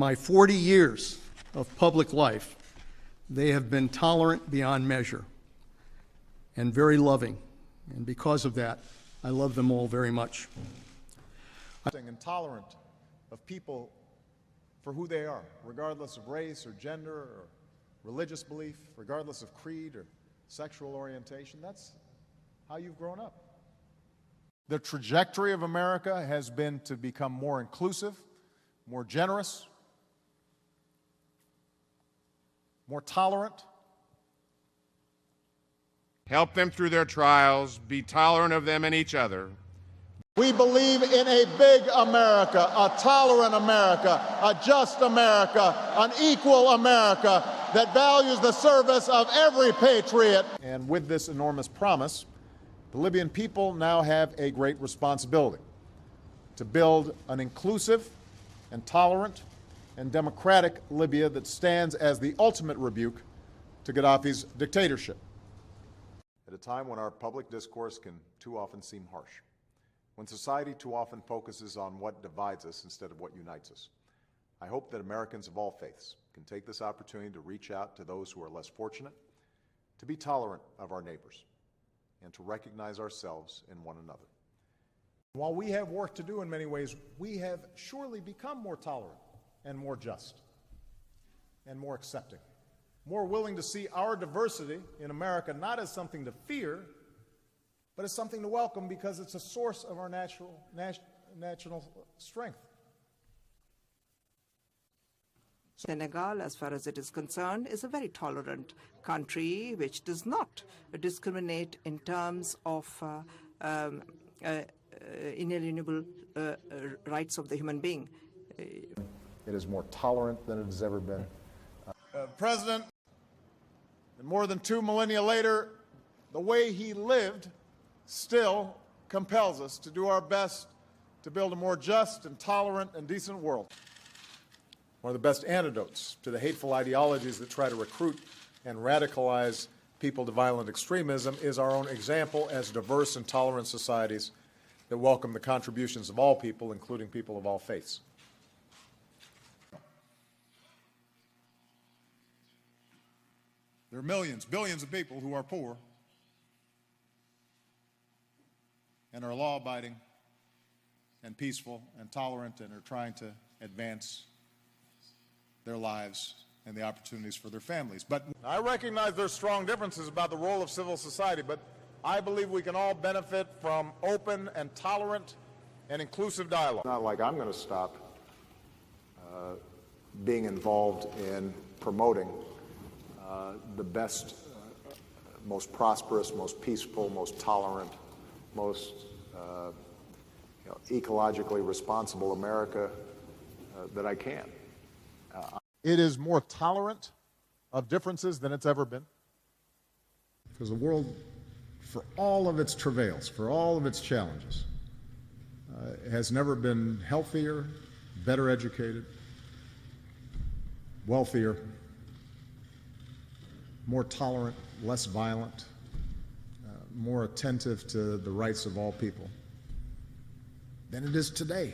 my 40 years of public life, they have been tolerant beyond measure and very loving. And because of that, I love them all very much. And tolerant of people for who they are, regardless of race or gender or religious belief, regardless of creed or sexual orientation. That's how you've grown up. The trajectory of America has been to become more inclusive, more generous, more tolerant. Help them through their trials, be tolerant of them and each other. We believe in a big America, a tolerant America, a just America, an equal America that values the service of every patriot. And with this enormous promise, the Libyan people now have a great responsibility to build an inclusive and tolerant and democratic Libya that stands as the ultimate rebuke to Gaddafi's dictatorship. At a time when our public discourse can too often seem harsh, when society too often focuses on what divides us instead of what unites us, I hope that Americans of all faiths can take this opportunity to reach out to those who are less fortunate, to be tolerant of our neighbors, and to recognize ourselves in one another. While we have work to do in many ways, we have surely become more tolerant and more just and more accepting, more willing to see our diversity in America not as something to fear, but as something to welcome because it's a source of our national strength. Senegal, as far as it is concerned, is a very tolerant country which does not discriminate in terms of inalienable rights of the human being. It is more tolerant than it has ever been. President, and more than 2 millennia later, the way he lived still compels us to do our best to build a more just and tolerant and decent world. One of the best antidotes to the hateful ideologies that try to recruit and radicalize people to violent extremism is our own example as diverse and tolerant societies that welcome the contributions of all people, including people of all faiths. There are millions, billions of people who are poor and are law-abiding and peaceful and tolerant and are trying to advance their lives and the opportunities for their families. But I recognize there's strong differences about the role of civil society, but I believe we can all benefit from open and tolerant and inclusive dialogue. Not like I'm going to stop being involved in promoting the best, most prosperous, most peaceful, most tolerant, most ecologically responsible America that I can. It is more tolerant of differences than it's ever been. Because the world, for all of its travails, for all of its challenges, has never been healthier, better educated, wealthier, more tolerant, less violent, more attentive to the rights of all people than it is today.